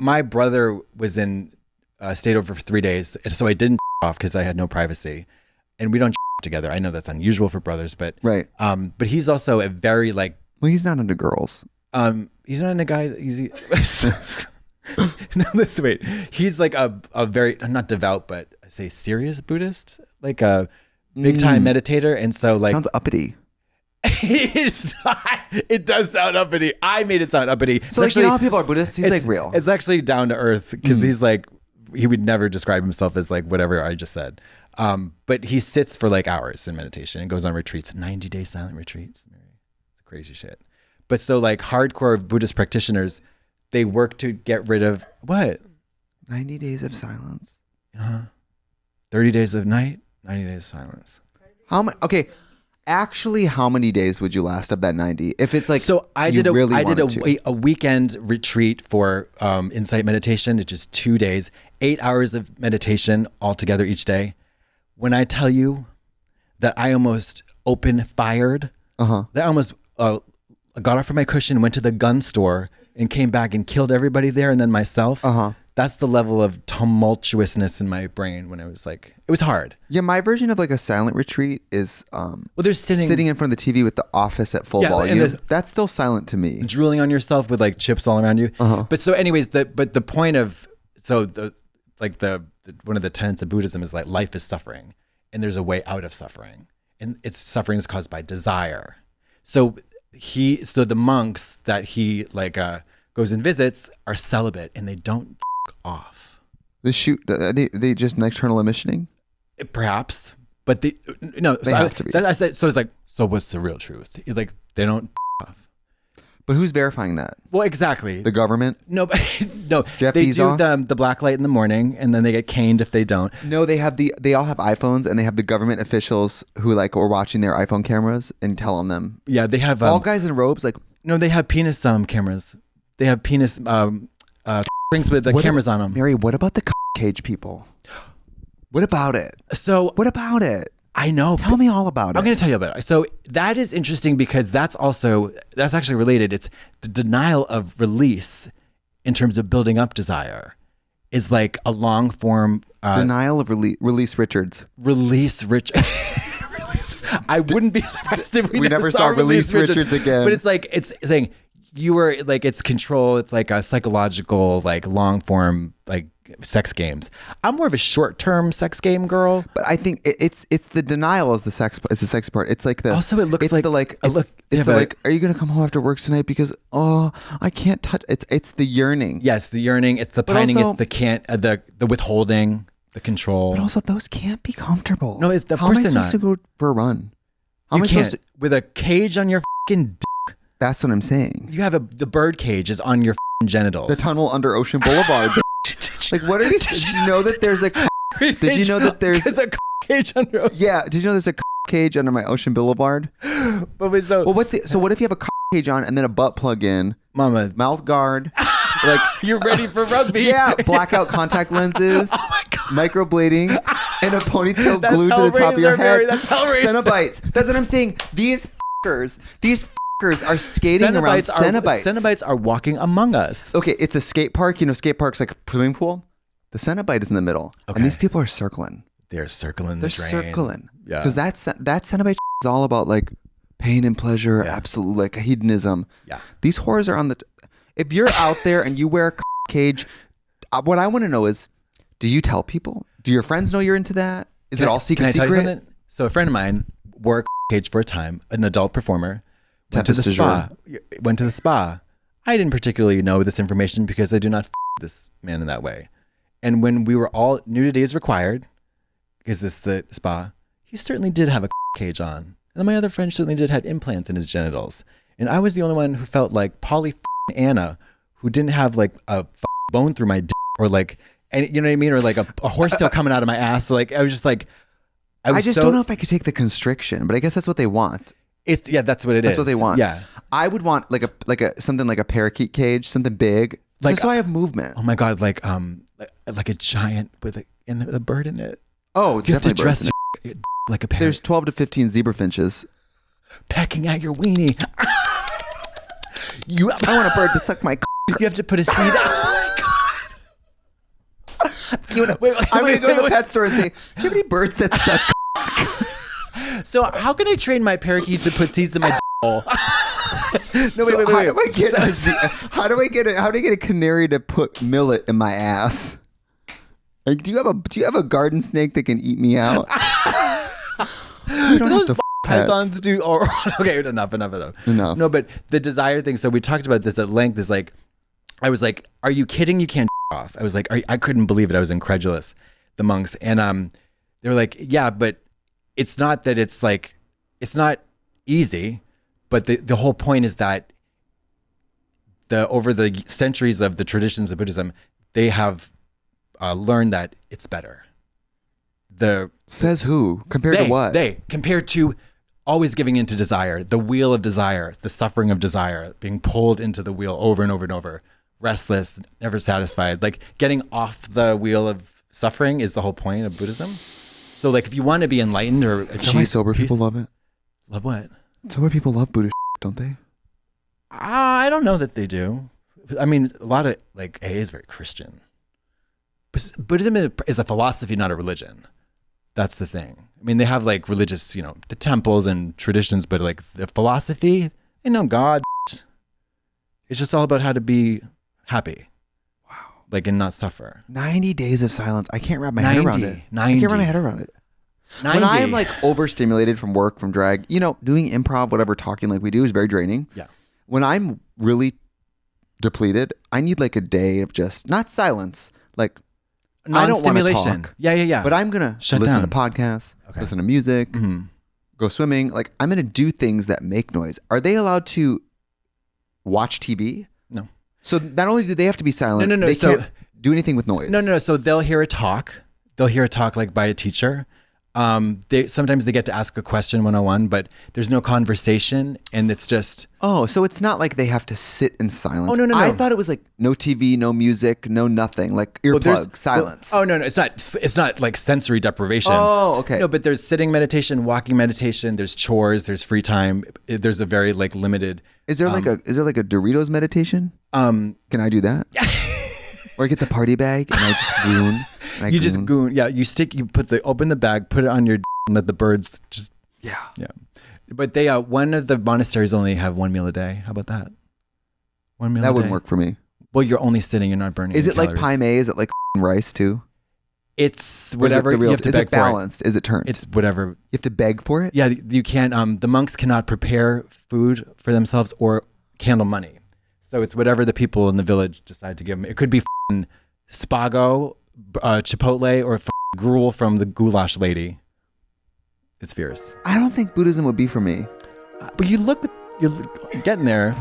my brother was stayed over for 3 days, so I didn't off because I had no privacy, and we don't together. I know that's unusual for brothers, but right. But he's also a very like. Well, he's not into girls. He's not into guys. No, listen, wait. He's like a very not devout, but I say serious Buddhist, like a big time meditator, and so like sounds uppity. It's not. It does sound uppity. I made it sound uppity. So like, how people are Buddhists? He's like real. It's actually down to earth because he's like, he would never describe himself as like whatever I just said. But he sits for like hours in meditation and goes on retreats, 90-day silent retreats. It's crazy shit. But so like hardcore Buddhist practitioners, they work to get rid of what? 90 days of silence. 30 days of night, 90 days of silence. How many? Okay. Actually, how many days would you last of that 90? If it's like, so I did a weekend retreat for insight meditation. It's just 2 days, 8 hours of meditation altogether each day. When I tell you that I almost fired, that I almost got off from my cushion, went to the gun store and came back and killed everybody there and then myself. That's the level of tumultuousness in my brain when I was like, it was hard. Yeah, my version of like a silent retreat is there's sitting in front of the TV with The Office at full volume. That's still silent to me. Drooling on yourself with like chips all around you. But so anyways, the point of, so the one of the tenets of Buddhism is like life is suffering and there's a way out of suffering. And it's suffering is caused by desire. So the monks that he like goes and visits are celibate and they don't off. They just nocturnal emissioning? Perhaps, but they have to be. I said, so it's like, so what's the real truth? Like they don't off. But who's verifying that? Well, exactly. The government? No, no. Jeff they Bezos? do the black light in the morning, and then they get caned if they don't. No, they all have iPhones, and they have the government officials who like are watching their iPhone cameras and telling them. Yeah, they have all guys in robes. Like no, they have penis cameras. They have penis rings with the cameras on them. Mary, what about the cage people? What about it? So what about it? I know. Tell me all about it. I'm going to tell you about it. So that is interesting because that's actually related. It's the denial of release in terms of building up desire is like a long form. Denial of release Richards. Release Richards. I wouldn't be surprised if we never saw Release Richards again. But it's like, it's saying you were like, it's control. It's like a psychological, like long form, like sex games. I'm more of a short-term sex game girl, but I think it's the denial is the sex part. It's like the also it looks like the like it's like, are you gonna come home after work tonight because I can't touch. It's the yearning. Yes, the yearning. It's the pining. Also, it's the can't the withholding, the control. But also those can't be comfortable. No, it's of How course am I they're supposed not. to go for a run? How you am I can't supposed to, with a cage on your fucking. That's what I'm saying. You have the bird cage is on your genitals. The tunnel under Ocean Boulevard. Like, what are you? Did you know that there's a? Did you know that there's a cage under? Yeah. Did you know there's a cage under my Ocean Boulevard? But wait, so what if you have a cage on and then a butt plug in, mama, mouth guard, like you're ready for rugby? Yeah, blackout contact lenses, oh my God. Microblading, and a ponytail glued to the top of your head. That's Hellraiser. Cenobites. That's what I'm saying. These are skating around. Cenobites are walking among us. Okay, it's a skate park. You know, skate park's like a swimming pool. The Cenobite is in the middle, and these people are circling. They're circling. They're the drain. circling. Yeah, because that Cenobite is all about like pain and pleasure, absolute like hedonism. Yeah, these whores are on the. If you're out there and you wear a cage, what I want to know is, do you tell people? Do your friends know you're into that? Is it all secret? Can I tell you something? So a friend of mine wore a cage for a time, an adult performer. Went to the spa. I didn't particularly know this information because I do not this man in that way. And when we were all nudity is required, because it's the spa, he certainly did have a cage on. And then my other friend certainly did have implants in his genitals. And I was the only one who felt like Polly Anna, who didn't have like a bone through my dick or like, and you know what I mean? Or like a horsetail coming out of my ass. So like, I was just like, I just don't know if I could take the constriction, but I guess that's what they want. That's what it is. That's what they want. Yeah. I would want like a something like a parakeet cage, something big, like, just so I have movement. Oh my God, like a giant with a bird in it. Oh, it's you have to definitely dress like a parrot. There's 12 to 15 zebra finches pecking at your weenie. I want a bird to suck my. You have to put a seed. Oh my God. I'm going to go to the pet store and say, do you have any birds that suck? So how can I train my parakeet to put seeds in my hole? No, wait. How do I get a canary to put millet in my ass? Like, do you have a garden snake that can eat me out? You don't have to pythons do. Or okay, enough. No, but the desire thing. So we talked about this at length. Is like, I was like, "Are you kidding? You can't off." I was like, I couldn't believe it. I was incredulous. The monks and they were like, "Yeah, but it's not that it's like, it's not easy." But the whole point is that over the centuries of the traditions of Buddhism, they have learned that it's better. Says who? Compared to what? Compared to always giving into desire, the wheel of desire, the suffering of desire, being pulled into the wheel over and over and over, restless, never satisfied. Like getting off the wheel of suffering is the whole point of Buddhism. So like if you want to be enlightened or achieve That's why sober people love it. Love what? Sober people love Buddhist, don't they? I don't know that they do. I mean, a lot of like AA is very Christian. Buddhism is a philosophy, not a religion. That's the thing. I mean, they have like religious, the temples and traditions, but like the philosophy, they know God. It's just all about how to be happy. Wow. Like and not suffer. 90 days of silence. I can't wrap my head around it. 90. I can't wrap my head around it. 90. When I am like overstimulated from work, from drag, doing improv, whatever, talking like we do is very draining. Yeah. When I'm really depleted, I need like a day of just not silence, like I don't want to talk. Yeah. But I'm gonna listen to podcasts, listen to music, go swimming. Like I'm gonna do things that make noise. Are they allowed to watch TV? No. So not only do they have to be silent, no. They can't do anything with noise. No. So they'll hear a talk. They'll hear a talk like by a teacher. Sometimes they get to ask a question 101, but there's no conversation and it's just. Oh, so it's not like they have to sit in silence. Oh, no. I thought it was like no TV, no music, no nothing, like earplug, silence. No, it's not like sensory deprivation. Oh, okay. No, but there's sitting meditation, walking meditation, there's chores, there's free time. There's a very like limited. Is there like a Doritos meditation? Can I do that? Or I get the party bag and I just goon. Just goon. Yeah, open the bag, put it on your and let the birds just. Yeah. But they one of the monasteries only have one meal a day. How about that? One meal. That wouldn't work for me. Well, you're only sitting. You're not burning. Is it calories. like pie may? Is it like rice too? It's whatever you have to beg for. Is it balanced? Is it turned? It's whatever. You have to beg for it? Yeah, you can't. The monks cannot prepare food for themselves or handle money. So it's whatever the people in the village decide to give them. It could be Spago, Chipotle, or gruel from the goulash lady. It's fierce. I don't think Buddhism would be for me. But you're getting there.